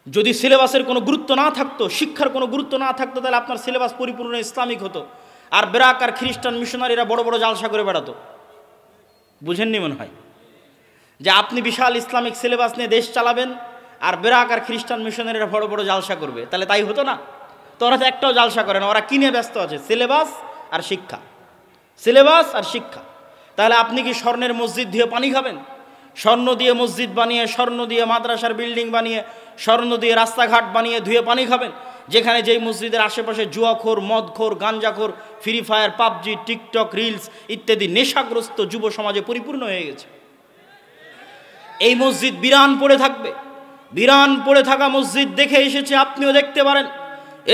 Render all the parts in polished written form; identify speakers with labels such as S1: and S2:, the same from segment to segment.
S1: যদি সিলেবাসের কোনো গুরুত্ব না থাকতো, শিক্ষার কোনো গুরুত্ব না থাকতো, তাহলে আপনার সিলেবাস পরিপূর্ণ ইসলামিক হতো। আর বেরাক আর খ্রিস্টান মিশনারিরা বড় বড় জালসা করে বেড়াতো। বুঝেননি মনে হয় যে আপনি বিশাল ইসলামিক সিলেবাস নিয়ে দেশ চালাবেন, আর বেরাক আর খ্রিস্টান মিশনারিরা বড় বড় জালসা করবে, তাহলে তাই হতো না? তো ওরা তো একটাও জালসা করে না, ওরা কিনে ব্যস্ত আছে সিলেবাস আর শিক্ষা, সিলেবাস আর শিক্ষা। তাহলে আপনি কি স্বর্ণের মসজিদ দিয়ে পানি খাবেন? স্বর্ণ দিয়ে মসজিদ বানিয়ে, স্বর্ণ দিয়ে মাদ্রাসার বিল্ডিং বানিয়ে, স্বর্ণ দিয়ে রাস্তাঘাট বানিয়ে ধুয়ে পানি খাবেন, যেখানে যেই মসজিদের আশেপাশে জুয়াখোর, মদখোর, গাঞ্জাখোর, Free Fire, PUBG, TikTok, reels ইত্যাদি নেশাগ্রস্ত যুব সমাজে পরিপূর্ণ হয়ে গেছে। এই মসজিদ বিরান পড়ে থাকবে। বিরান পড়ে থাকা মসজিদ দেখে এসেছে, আপনিও দেখতে পারেন।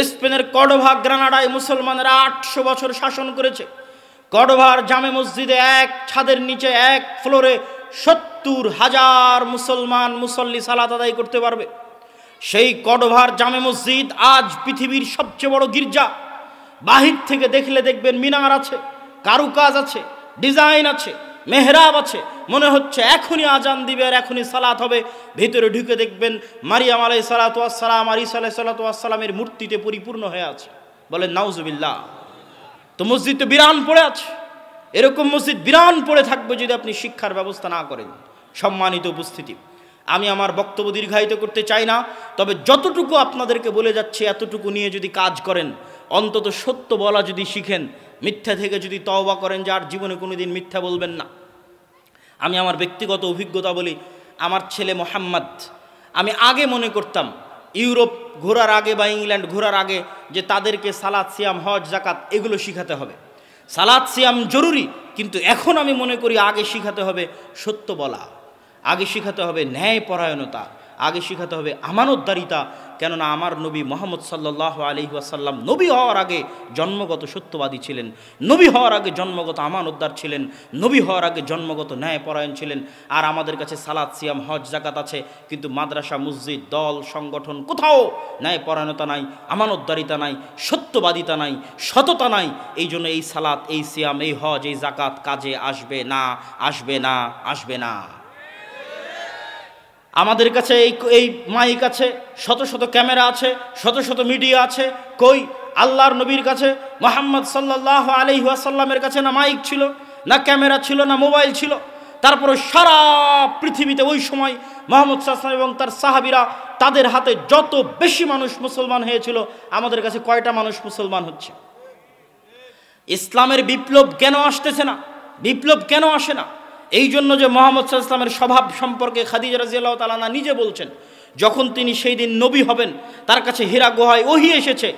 S1: স্পেনের কর্ডোভা গ্রানাডায় মুসলমানেরা 800 বছর শাসন করেছে। কর্ডোভার জামে মসজিদে এক ছাদের নিচে এক ফ্লোরে 70,000 মুসলমান মুসল্লি সালাত আদায় করতে পারবে। সেই কর্ডোভার জামে মসজিদ আজ পৃথিবীর সবচেয়ে বড় গির্জা। বাহির থেকে দেখলে দেখবেন মিনার আছে, কারুকাজ আছে, ডিজাইন আছে, মেহরাব আছে, মনে হচ্ছে এখনই আজান দিবে আর এখনই সালাত হবে। ভিতরে ঢুকে দেখবেন মারিয়াম আলাইহিস সালাতু ওয়াস সালাম আর ঈসা আলাইহিস সালাতু ওয়াস সালামের মূর্তিতে পরিপূর্ণ হয়ে আছে। বলেন নাউজুবিল্লাহ। তো মসজিদ তো বিরান পড়ে আছে। এরকম মসজিদ বিরান পড়ে থাকবে যদি আপনি শিক্ষার ব্যবস্থা না করেন। সম্মানিত উপস্থিতি, আমি আমার বক্তব্য দীর্ঘায়িত করতে চাই না, তবে যতটুকু আপনাদেরকে বলে যাচ্ছে এতটুকু নিয়ে যদি কাজ করেন, অন্তত সত্য বলা যদি শিখেন, মিথ্যা থেকে যদি তওবা করেন যে আর জীবনে কোনোদিন মিথ্যা বলবেন না। আমি আমার ব্যক্তিগত অভিজ্ঞতা বলি, আমার ছেলে মোহাম্মদ, আমি আগে মনে করতাম ইউরোপ ঘোরার আগে বা ইংল্যান্ড ঘোরার আগে যে তাদেরকে সালাত, সিয়াম, হজ, জাকাত এগুলো শিখাতে হবে। সালাত সিয়াম জরুরি, কিন্তু এখন আমি মনে করি আগে শিখাতে হবে সত্য বলা, আগে শিখাতে হবে ন্যায়পরায়ণতা, আগে শিখাতে হবে আমানতদারিতা। কেননা আমার নবী মুহাম্মদ সাল্লাল্লাহু আলাইহি ওয়াসাল্লাম নবী হওয়ার আগে জন্মগত সত্যবাদী ছিলেন, নবী হওয়ার আগে জন্মগত আমানতদার ছিলেন, নবী হওয়ার আগে জন্মগত ন্যায়পরায়ণ ছিলেন। আর আমাদের কাছে সালাত, সিয়াম, হজ, জাকাত আছে, কিন্তু মাদ্রাসা, মসজিদ, দল, সংগঠন কোথাও ন্যায়পরায়ণতা নাই, আমানতদারিতা নাই, সত্যবাদিতা নাই, সততা নাই। এই জন্য এই সালাত, এই সিয়াম, এই হজ, এই জাকাত কাজে আসবে না, আসবে না, আসবে না। আমাদের কাছে এই মাইক আছে, শত শত ক্যামেরা আছে, শত শত মিডিয়া আছে, কই আল্লাহর নবীর কাছে মুহাম্মদ সাল্লাল্লাহু আলাইহি ওয়াসাল্লামের কাছে না মাইক ছিল, না ক্যামেরা ছিল, না মোবাইল ছিল। তারপরে সারা পৃথিবীতে ওই সময় মুহাম্মদ সাল্লাল্লাহু আলাইহি ওয়াসাল্লাম এবং তার সাহাবীরা, তাদের হাতে যত বেশি মানুষ মুসলমান হয়েছিল, আমাদের কাছে কয়টা মানুষ মুসলমান হচ্ছে? ইসলামের বিপ্লব কেন আসতেছে না? বিপ্লব কেন আসে না? এই জন্য যে মুহাম্মদ সাল্লাল্লাহু আলাইহি ওয়াসাল্লামের স্বভাব সম্পর্কে খাদিজা রাদিয়াল্লাহু তাআলা আনহা নিজে বলছেন, যখন তিনি সেই দিন নবী হবেন, তার কাছে হীরা গুহায় ওহী এসেছে,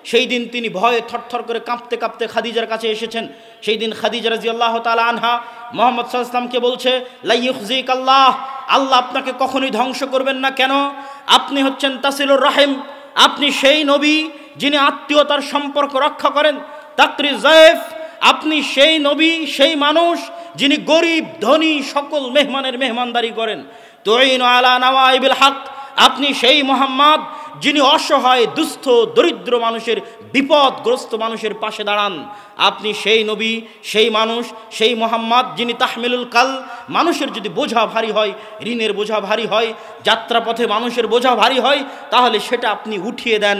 S1: সেই দিন তিনি ভয়ে থরথর করে কাঁপতে কাঁপতে খাদিজার কাছে এসেছেন। সেই দিন খাদিজা রাদিয়াল্লাহু তাআলা আনহা মুহাম্মদ সাল্লাল্লাহু আলাইহি ওয়াসাল্লামকে বলছে, লা ইউখজিকাল্লাহ, আল্লাহ আপনাকে কখনোই ধ্বংস করবেন না। কেন? আপনি হচ্ছেন তাসিলুর রাহিম, আপনি সেই নবী যিনি আত্মীয়তার সম্পর্ক রক্ষা করেন। তাকরি যায়েফ, আপনি সেই নবী, সেই মানুষ যিনি গরিব ধনী সকল মেহমানের মেহমানদারি করেন। তুইনু আলা নাওয়াইবিল হক, আপনি সেই মুহাম্মদ যিনি অসহায়, দুস্থ, দরিদ্র মানুষের, বিপদগ্রস্ত মানুষের পাশে দাঁড়ান। আপনি সেই নবী, সেই মানুষ, সেই মুহাম্মদ যিনি তাহমিলুল কাল, মানুষের যদি বোঝা ভারী হয়, ঋণের বোঝা ভারী হয়, যাত্রাপথে মানুষের বোঝা ভারী হয়, তাহলে সেটা আপনি উঠিয়ে দেন।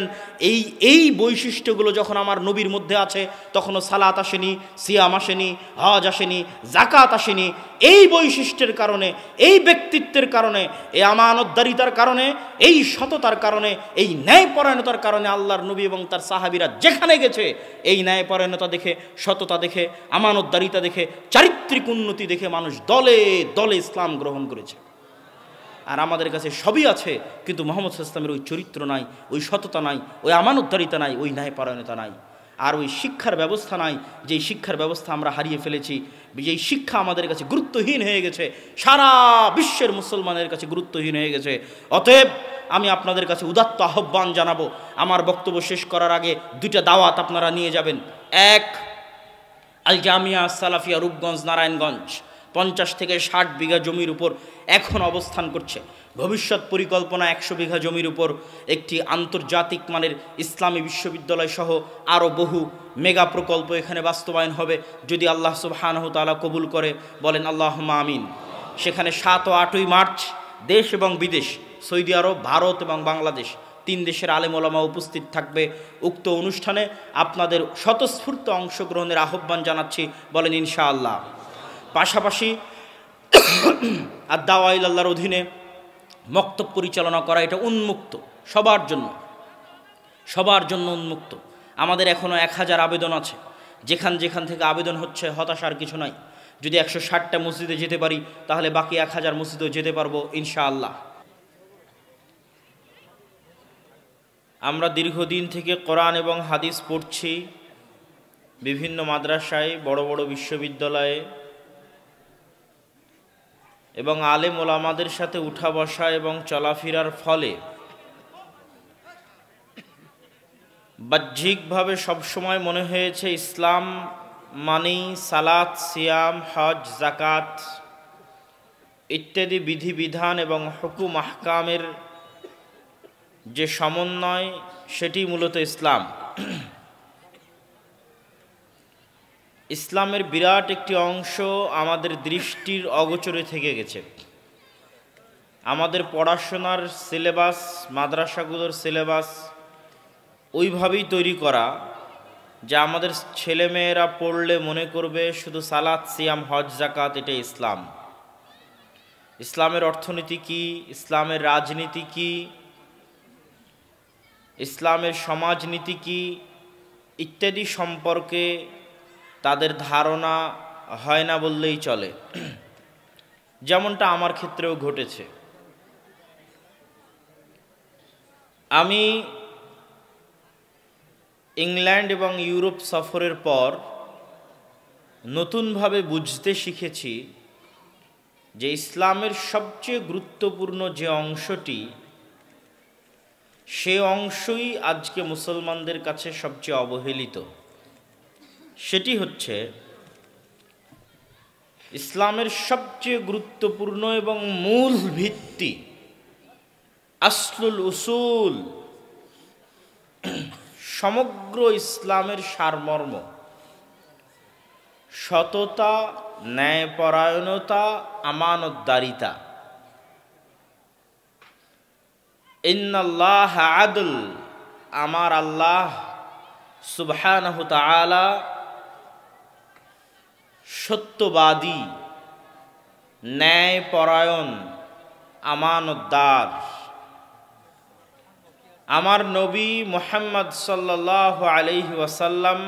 S1: এই বৈশিষ্ট্যগুলো যখন আমার নবীর মধ্যে আছে, তখনও সালাত আসেনি, সিয়াম আসেনি, হজ আসেনি, জাকাত আসেনি। এই বৈশিষ্ট্যের কারণে, এই ব্যক্তিত্বের কারণে, এই আমানতদারিতার কারণে, এই সততার কারণে, এই ন্যায়পরায়ণতার কারণে আল্লাহর নবী এবং তার সাহাবীরা যেখানে গেছে, এই ন্যায়পরায়ণতা দেখে, সততা দেখে, আমানতদারিতা দেখে, চারিত্রিক উন্নতি দেখে মানুষ দলে দলে ইসলাম গ্রহণ করেছে। আর আমাদের কাছে সবই আছে, কিন্তু মুহাম্মদ সাল্লাল্লাহু আলাইহি ওয়াসাল্লামের ওই চরিত্র নাই, ওই সততা নাই, ওই আমানতদারিতা নাই, ওই ন্যায়পরায়ণতা নাই, আর ওই শিক্ষার ব্যবস্থা নাই। যেই শিক্ষার ব্যবস্থা আমরা হারিয়ে ফেলেছি, যেই শিক্ষা আমাদের কাছে গুরুত্বহীন হয়ে গেছে, সারা বিশ্বের মুসলমানের কাছে গুরুত্বহীন হয়ে গেছে। অতএব আমি আপনাদের কাছে উদাত্ত আহ্বান জানাবো, আমার বক্তব্য শেষ করার আগে দুইটা দাওয়াত আপনারা নিয়ে যাবেন। এক, আল জামিয়া সালাফিয়া রূপগঞ্জ নারায়ণগঞ্জ 50 থেকে 60 বিঘা জমির উপর এখন অবস্থান করছে। ভবিষ্যৎ পরিকল্পনা 100 বিঘা জমির উপর একটি আন্তর্জাতিক মানের ইসলামী বিশ্ববিদ্যালয় সহ আরও বহু মেগা প্রকল্প এখানে বাস্তবায়ন হবে, যদি আল্লাহ সুবহানাহু তাআলা কবুল করে। বলেন আল্লাহুম্মা আমিন। সেখানে 7 ও 8ই মার্চ দেশ এবং বিদেশ সৌদি আরব, ভারত এবং বাংলাদেশ, 3 দেশের আলেম ওলামা উপস্থিত থাকবে। উক্ত অনুষ্ঠানে আপনাদের স্বতঃস্ফূর্ত অংশগ্রহণের আহ্বান জানাচ্ছি, বলেন ইনশাআল্লাহ। পাশাপাশি আদ-দাওয়া ইলাল্লাহর অধীনে মক্তব পরিচালনা করা এটা উন্মুক্ত, সবার জন্য উন্মুক্ত। আমাদের এখনও 1000 আবেদন আছে। যেখান থেকে আবেদন হচ্ছে, হতাশার কিছু নাই। যদি 160টা মসজিদে যেতে পারি তাহলে বাকি 1000 মসজিদেও যেতে পারবো ইনশাআল্লাহ। আমরা দীর্ঘদিন থেকে কোরআন এবং হাদিস পড়ছি বিভিন্ন মাদ্রাসায়, বড় বড় বিশ্ববিদ্যালয়ে, এবং আলেম ওলামাদের সাথে উঠা বসা এবং চলাফেরার ফলে বাহ্যিকভাবে সবসময় মনে হয়েছে ইসলাম মানেই সালাত, সিয়াম, হজ, জাকাত ইত্যাদি বিধিবিধান এবং হুকুম আহকামের যে সমন্বয়, সেটি মূলত ইসলাম। ইসলামের বিরাট একটি অংশ আমাদের দৃষ্টির অগোচরে থেকে গেছে। আমাদের পড়াশোনার সিলেবাস, মাদ্রাসাগুলোর সিলেবাস ওইভাবেই তৈরি করা যে আমাদের ছেলেমেয়েরা পড়লে মনে করবে শুধু সালাত, সিয়াম, হজ, জাকাত এটাই ইসলাম। ইসলামের অর্থনীতি কি, ইসলামের রাজনীতি কি, ইসলামের সমাজনীতি কি ইত্যাদি সম্পর্কে তাদের ধারণা হয় না বললেই চলে। যেমনটা আমার ক্ষেত্রেও ঘটেছে। আমি ইংল্যান্ড এবং ইউরোপ সফরের পর নতুনভাবে বুঝতে শিখেছি যে ইসলামের সবচেয়ে গুরুত্বপূর্ণ যে অংশটি, সে অংশই আজকে মুসলমানদের কাছে সবচেয়ে অবহেলিত। সেটি হচ্ছে ইসলামের সবচেয়ে গুরুত্বপূর্ণ এবং মূল ভিত্তি, আসলুল উসুল, সমগ্র ইসলামের সারমর্ম, সততা, ন্যায়পরায়ণতা, আমানতদারিতা। ইন্নাল্লাহ আদল, আমার আল্লাহ সুবহানাহু তাআলা সত্যবাদী, ন্যায়পরায়ণ, আমানতদার। আমার নবী মুহাম্মদ সাল্লাল্লাহু আলাইহি ওয়াসাল্লাম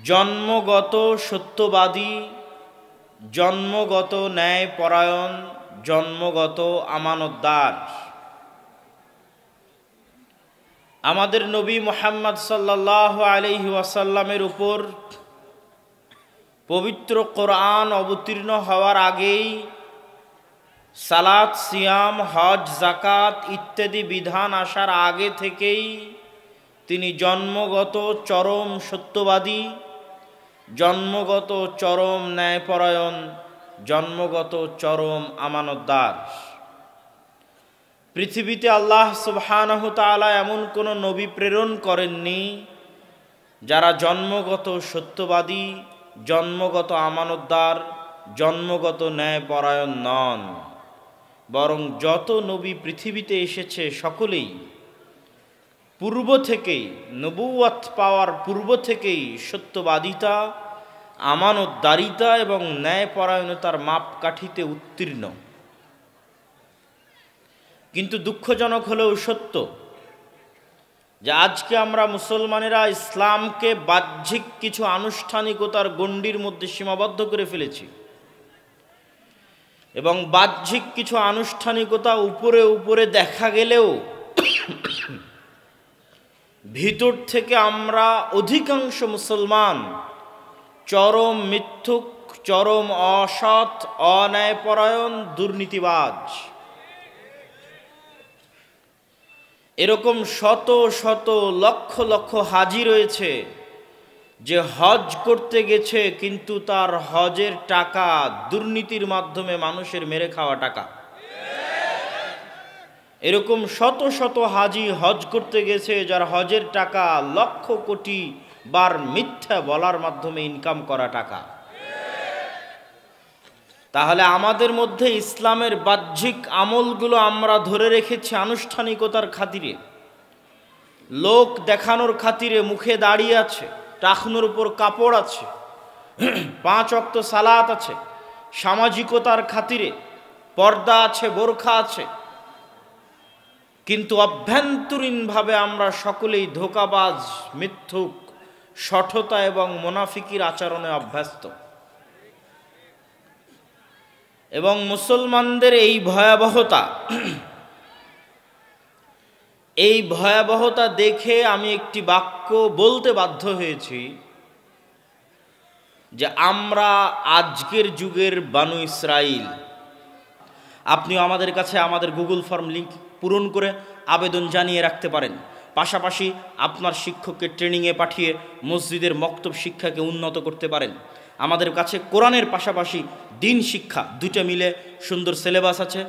S1: জন্মগত সত্যবাদী, জন্মগত ন্যায়পরায়ণ, জন্মগত আমানতদার। আমাদের নবী মুহাম্মদ সাল্লাল্লাহু আলাইহি ওয়াসাল্লামের উপর পবিত্র কোরআন অবতীর্ণ হওয়ার আগেই সালাত, সিয়াম, হজ, জাকাত ইত্যাদি বিধান আসার আগে থেকেই তিনি জন্মগত চরম সত্যবাদী, জন্মগত চরম ন্যায়পরায়ণ, জন্মগত চরম আমানতদার। পৃথিবীতে আল্লাহ সুবহানাহু তাআলা এমন কোনো নবী প্রেরণ করেননি যারা জন্মগত সত্যবাদী, জন্মগত আমানতদার, জন্মগত ন্যায়পরায়ণ নন। বরং যত নবী পৃথিবীতে এসেছে সকলেই পূর্ব থেকেই, নবুয়ত পাওয়ার পূর্ব থেকেই সত্যবাদিতা, আমানতদারিতা এবং ন্যায়পরায়ণতার মাপকাঠিতে উত্তীর্ণ। কিন্তু দুঃখজনক হলেও সত্য যে আজকে আমরা মুসলমানেরা ইসলামকে বাহ্যিক কিছু আনুষ্ঠানিকতার গণ্ডির মধ্যে সীমাবদ্ধ করে ফেলেছি, এবং বাহ্যিক কিছু আনুষ্ঠানিকতা উপরে উপরে দেখা গেলেও ভিতর থেকে আমরা অধিকাংশ মুসলমান চরম মিথ্যুক, চরম অসৎ, অন্যায়পরায়ণ, দুর্নীতিবাজ। এরকম শত শত লক্ষ লক্ষ হাজি রয়েছে যে হজ করতে গেছে কিন্তু তার হজের টাকা দুর্নীতির মাধ্যমে মানুষের মেরে খাওয়া টাকা। এরকম শত শত হাজি হজ করতে গেছে যার হজের টাকা লক্ষ কোটি বার মিথ্যা বলার মাধ্যমে ইনকাম করা টাকা। তাহলে আমাদের মধ্যে ইসলামের বাহ্যিক আমলগুলো আমরা ধরে রেখেছি আনুষ্ঠানিকতার খাতিরে, লোক দেখানোর খাতিরে, মুখে দাঁড়িয়ে আছে, টাকনুর উপর কাপড় আছে, 5 ওয়াক্ত সালাত আছে, সামাজিকতার খাতিরে পর্দা আছে, বোরখা আছে, কিন্তু অভ্যন্তরীণভাবে আমরা সকলেই ধোঁকাবাজ, মিথ্যুক, শঠতা এবং মুনাফিকির আচরণে অভ্যস্ত। এবং মুসলমানদের এই ভয়াবহতা দেখে আমি একটি বাক্য বলতে বাধ্য হয়েছি যে আমরা আজকের যুগের বানু ইসরাইল। আপনিও আমাদের কাছে আমাদের গুগল ফর্ম লিংক পূরণ করে আবেদন জানিয়ে রাখতে পারেন। পাশাপাশি আপনার শিক্ষককে ট্রেনিংয়ে পাঠিয়ে মসজিদের মক্তব শিক্ষাকে উন্নত করতে পারেন। আমাদের কাছে কোরআনের পাশাপাশি দিন শিক্ষা দুটো মিলে সুন্দর সিলেবাস আছে,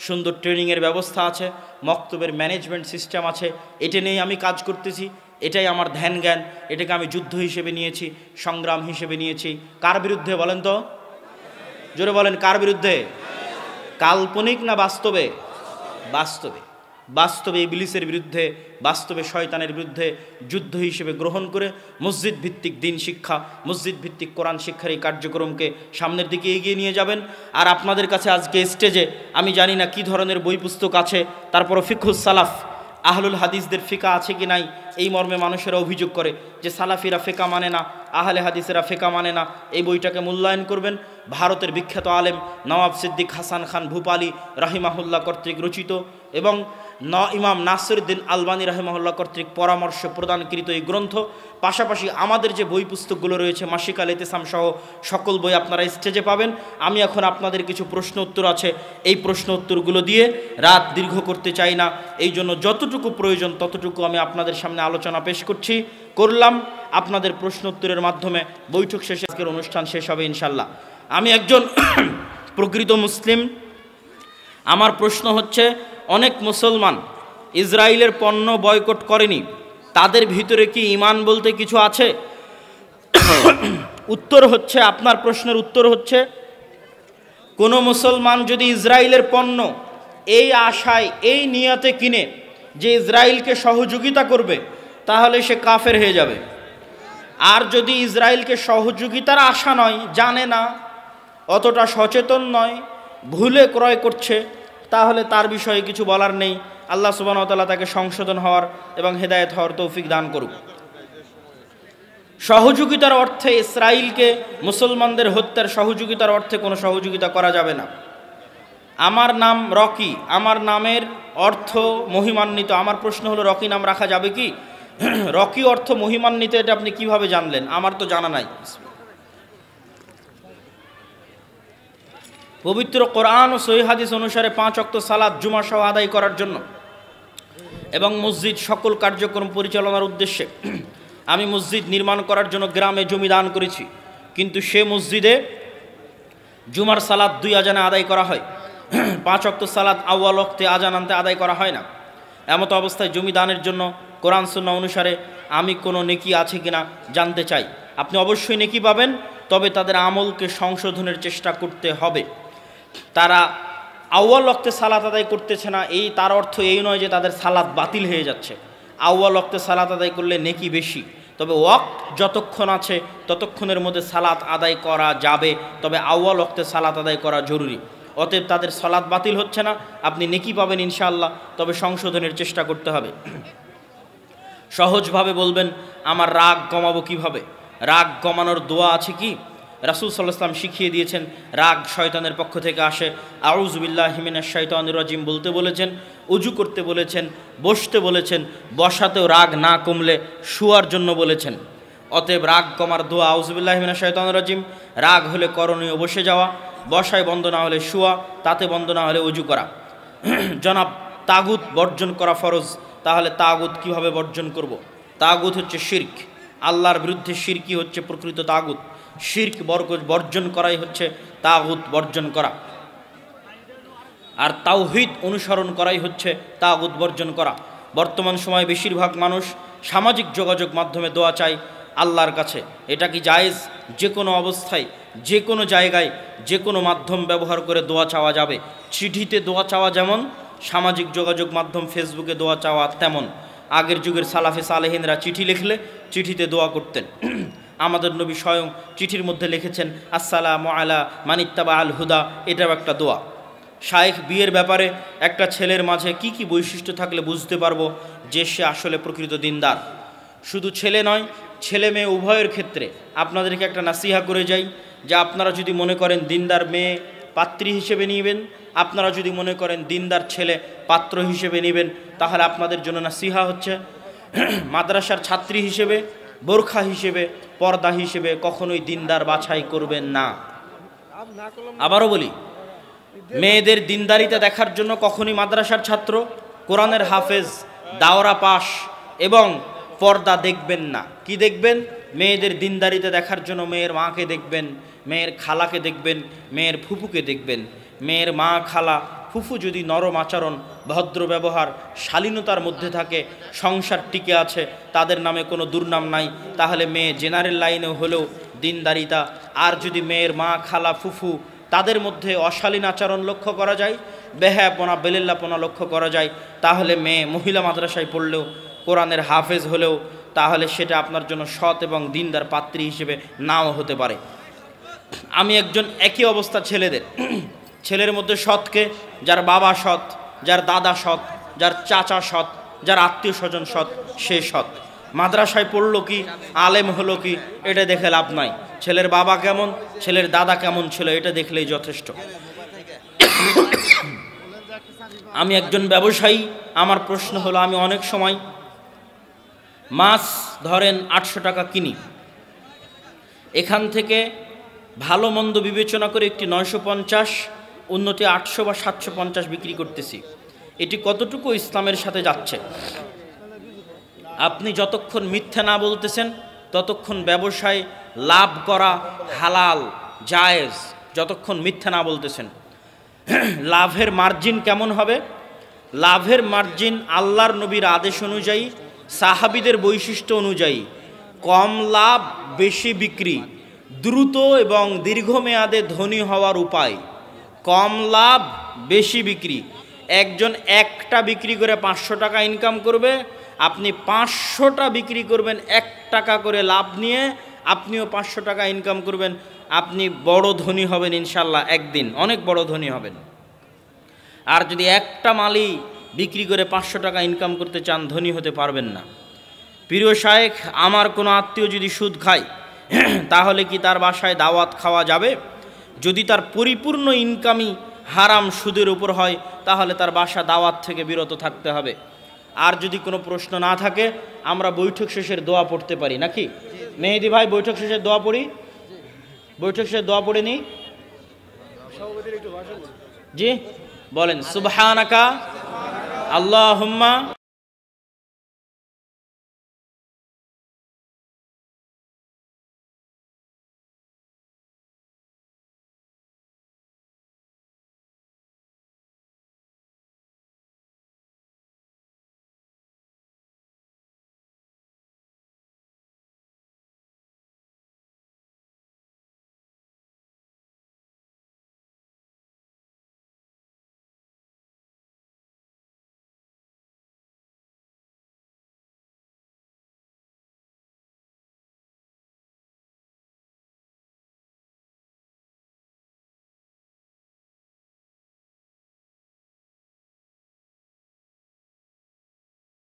S1: সুন্দর ট্রেনিংয়ের ব্যবস্থা আছে, মক্তবের ম্যানেজমেন্ট সিস্টেম আছে। এটা নিয়েই আমি কাজ করতেছি, এটাই আমার ধ্যান জ্ঞান, এটাকে আমি যুদ্ধ হিসেবে নিয়েছি, সংগ্রাম হিসেবে নিয়েছি। কার বিরুদ্ধে বলেন তো? জোরে বলেন, কার বিরুদ্ধে? কাল্পনিক না বাস্তবে? বাস্তবে। বাস্তবে ইবলিসের বিরুদ্ধে, বাস্তবে শয়তানের বিরুদ্ধে যুদ্ধ হিসেবে গ্রহণ করে মসজিদ ভিত্তিক দিন শিক্ষা, মসজিদ ভিত্তিক কোরআন শিক্ষার এই কার্যক্রমকে সামনের দিকে এগিয়ে নিয়ে যাবেন। আর আপনাদের কাছে আজকে স্টেজে আমি জানি না কি ধরনের বই পুস্তক আছে, তারপরও ফিকহুস সালাফ, আহলুল হাদিসদের ফিকা আছে কি নাই, এই মর্মে মানুষেরা অভিযোগ করে যে সালাফিরা ফিকা মানে না, আহলে হাদিসেরা ফিকা মানে না। এই বইটাকে মূল্যায়ন করবেন। ভারতের বিখ্যাত আলেম নওয়াব সিদ্দিক হাসান খান ভূপালী রাহিমাহুল্লাহ কর্তৃক রচিত এবং ইমাম নাসিরউদ্দিন আলবানী রাহিমাহুল্লাহ কর্তৃক পরামর্শ প্রদানকৃত এই গ্রন্থ। পাশাপাশি আমাদের যে বই পুস্তকগুলো রয়েছে মাসিক আল ইতিসাম সহ সকল বই আপনারা স্টেজে পাবেন। আমি এখন আপনাদের কিছু প্রশ্ন উত্তর আছে, এই প্রশ্ন উত্তরগুলো দিয়ে রাত দীর্ঘ করতে চাই না, এই জন্য যতটুকু প্রয়োজন ততটুকু আমি আপনাদের সামনে আলোচনা পেশ করলাম। আপনাদের প্রশ্ন উত্তরের মাধ্যমে বৈঠক শেষে আজকের অনুষ্ঠান শেষ হবে ইনশাল্লাহ। আমি একজন প্রকৃত মুসলিম। আমার প্রশ্ন হচ্ছে, অনেক মুসলমান ইসরায়েলের পণ্য বয়কট করেনি, তাদের ভিতরে কি ঈমান বলতে কিছু আছে? উত্তর হচ্ছে, আপনার প্রশ্নের উত্তর হচ্ছে, কোনো মুসলমান যদি ইসরায়েলের পণ্য এই আশায়, এই নিয়তে কিনে যে ইসরায়েলকে সহযোগিতা করবে, তাহলে সে কাফের হয়ে যাবে। আর যদি ইসরায়েলকে সহযোগিতার আশা নয়, জানে না, অতটা সচেতন নয়, ভুলে ক্রয় করছে, তাহলে তার বিষয়ে কিছু বলার নেই। আল্লাহ সুবহানাহু ওয়া তাআলা তাকে সংশোধন হওয়ার এবং হেদায়েত হওয়ার তৌফিক দান করুক। সহযোগিতার অর্থে ইসরায়েলকে মুসলমানদের হত্যার সহযোগিতার অর্থে কোনো সহযোগিতা করা যাবে না। আমার নাম রকি, আমার নামের অর্থ মহিমান্বিত। আমার প্রশ্ন হলো, রকি নাম রাখা যাবে কি? রকি অর্থ মহিমান্বিত, এটা আপনি কিভাবে জানলেন? আমার তো জানা নাই। পবিত্র কোরআন ও সহিহ হাদিস অনুসারে 5 ওয়াক্ত সালাত জুমা সহ আদায় করার জন্য এবং মসজিদ সকল কার্যক্রম পরিচালনার উদ্দেশ্যে আমি মসজিদ নির্মাণ করার জন্য গ্রামে জমি দান করেছি, কিন্তু সে মসজিদে জুমার সালাত 2 আজানে আদায় করা হয়, 5 ওয়াক্ত সালাত আউয়াল ওয়াক্তে আজান আনতে আদায় করা হয় না। এমত অবস্থায় জমি দানের জন্য কোরআন সুন্নাহ অনুসারে আমি কোনো নেকি আছে কিনা জানতে চাই। আপনি অবশ্যই নেকি পাবেন, তবে তাদের আমলকে সংশোধনের চেষ্টা করতে হবে। তারা আউয়াল ওয়াক্তে সালাত আদায় করতেছে না, তার অর্থ এই নয় যে তাদের সালাত বাতিল হয়ে যাচ্ছে। আউয়াল ওয়াক্তে সালাত আদায় করলে নেকি বেশি, তবে ওয়াক্ত যতক্ষণ আছে ততক্ষণের মধ্যে সালাত আদায় করা যাবে, তবে আউয়াল ওয়াক্তে সালাত আদায় করা জরুরি। অতএব তাদের সালাত বাতিল হচ্ছে না, আপনি নেকি পাবেন ইনশাআল্লাহ, তবে সংশোধনের চেষ্টা করতে হবে। সহজভাবে বলবেন, আমার রাগ কমাবো কিভাবে? রাগ কমানোর দোয়া আছে কি? রাসূল সাল্লাল্লাহু আলাইহি ওয়াসাল্লাম শিখিয়ে দিয়েছেন, রাগ শয়তানের পক্ষ থেকে আসে। আউযু বিল্লাহি মিনাশ শাইতানির রাজিম বলতে বলেছেন, উজু করতে বলেছেন, বসতে বলেছেন, বসাতেও রাগ না কমলে শোয়ার জন্য বলেছেন। অতএব রাগ কমার দোয়া আউযু বিল্লাহি মিনাশ শাইতানির রাজিম। রাগ হলে করণীয় বসে যাওয়া, বসায় বন্ধ না হলে শোয়া, তাতে বন্ধ না হলে উজু করা। জনাব, তাগুত বর্জন করা ফরজ, তাহলে তাগুত কিভাবে বর্জন করব? তাগুত হচ্ছে শিরক, আল্লাহর বিরুদ্ধে শিরকি হচ্ছে প্রকৃত তাগুত। শিরক বর্জন করাই হচ্ছে তাগুত বর্জন করা, আর তাওহীদ অনুসরণ করাই হচ্ছে তাগুত বর্জন করা। বর্তমান সময়ে বেশিরভাগ মানুষ সামাজিক যোগাযোগ মাধ্যমে দোয়া চায় আল্লাহর কাছে। এটা কি জায়েজ? যে কোনো অবস্থায় যে কোনো জায়গায় যে কোনো মাধ্যম ব্যবহার করে দোয়া চাওয়া যাবে। চিঠিতে দোয়া চাওয়া যেমন, সামাজিক যোগাযোগ মাধ্যম ফেসবুকে দোয়া চাওয়া তেমন। আগের যুগের সালাফে সালেহিনরা চিঠি লিখলে চিঠিতে দোয়া করতেন। আমাদের নবী স্বয়ং চিঠির মধ্যে লিখেছেন আসসালামু আলা মানিত্তাবা আল হুদা, এটাও একটা দোয়া। শায়েখ বিয়ের ব্যাপারে একটা ছেলের মাঝে কি কি বৈশিষ্ট্য থাকলে বুঝতে পারবো যে সে আসলে প্রকৃত দিনদার। শুধু ছেলে নয়, ছেলে মেয়ে উভয়ের ক্ষেত্রে আপনাদেরকে একটা নাসিহা করে যাই যে আপনারা যদি মনে করেন দিনদার মেয়ে পাত্রী হিসেবে নেবেন, আপনারা যদি মনে করেন দিনদার ছেলে পাত্র হিসেবে নেবেন, তাহলে আপনাদের জন্য নাসিহা হচ্ছে মাদ্রাসার ছাত্রী হিসেবে, বোরখা হিসেবে, পর্দা হিসেবে কখনোই দিনদার বাছাই করবেন না। আবারও বলি, মেয়েদের দিনদারিতা দেখার জন্য কখনই মাদ্রাসার ছাত্র, কোরআনের হাফেজ, দাওরা পাশ এবং পর্দা দেখবেন না। কি দেখবেন? মেয়েদের দিনদারিতা দেখার জন্য মেয়ের মাকে দেখবেন, মেয়ের খালাকে দেখবেন, মেয়ের ফুফুকে দেখবেন। মেয়ের মা, খালা, ফুফু যদি নরম আচরণ, ভদ্র ব্যবহার, শালীনতার মধ্যে থাকে, সংসার টিকে আছে, তাদের নামে কোনো দুর্নাম নাই, তাহলে মেয়ে জেনারেল লাইনেও হলেও দিনদারিতা। আর যদি মেয়ের মা, খালা, ফুফু তাদের মধ্যে অশালীন আচরণ লক্ষ্য করা যায়, বেহায়াপনা, বেলেল্লাপনা লক্ষ্য করা যায়, তাহলে মেয়ে মহিলা মাদ্রাসায় পড়লেও, কোরআনের হাফেজ হলেও, তাহলে সেটা আপনার জন্য সৎ এবং দিনদার পাত্রী হিসেবে নাও হতে পারে। আমি একজন একই অবস্থা ছেলেদের, ছেলের মধ্যে সৎকে, যার বাবা সৎ, যার দাদা সৎ, যার চাচা সৎ, যার আত্মীয় স্বজন সৎ, সে সৎ। মাদ্রাসায় পড়লো কি, আলেম হলো কি, এটা দেখে লাভ নাই। ছেলের বাবা কেমন, ছেলের দাদা কেমন ছিল, এটা দেখলেই যথেষ্ট। আমি একজন ব্যবসায়ী, আমার প্রশ্ন হলো, আমি অনেক সময় মাছ ধরেন 800 টাকা কিনি, এখান থেকে ভালো মন্দ বিবেচনা করে একটি 950, অন্যটি 800 বা 750 বিক্রি করতেছি। এটি কতটুকু ইসলামের সাথে যাচ্ছে? আপনি যতক্ষণ মিথ্যা না বলতেছেন ততক্ষণ ব্যবসায় লাভ করা হালাল, জায়েজ, যতক্ষণ মিথ্যা না বলতেছেন। লাভের মার্জিন কেমন হবে? লাভের মার্জিন আল্লাহর নবীর আদেশ অনুযায়ী, সাহাবীদের বৈশিষ্ট্য অনুযায়ী কম লাভ বেশি বিক্রি, দ্রুত এবং দীর্ঘমেয়াদে ধনী হওয়ার উপায়। কম লাভ বেশি বিক্রি। একজন একটা বিক্রি করে 500 টাকা ইনকাম করবে, আপনি 500টা বিক্রি করবেন 1 টাকা করে লাভ নিয়ে, আপনিও 500 টাকা ইনকাম করবেন, আপনি বড় ধনী হবেন ইনশাল্লাহ, একদিন অনেক বড় ধনী হবেন। আর যদি একটা মালই বিক্রি করে 500 টাকা ইনকাম করতে চান, ধনী হতে পারবেন না। প্রিয় শায়েখ, আমার কোনো আত্মীয় যদি সুদ খায় তাহলে কি তার বাসায় দাওয়াত খাওয়া যাবে? যদি তার পরিপূর্ণ ইনকামই হারাম সুদের উপর হয়, তাহলে তার বাসা দাওয়াত থেকে বিরত থাকতে হবে। আর যদি কোনো প্রশ্ন না থাকে, আমরা বৈঠক শেষের দোয়া পড়তে পারি নাকি? মেহেদি ভাই, বৈঠক শেষের দোয়া পড়ি? বৈঠক শেষের দোয়া পড়ে নি? জি বলেন, সুবহানাকা আল্লাহুম্মা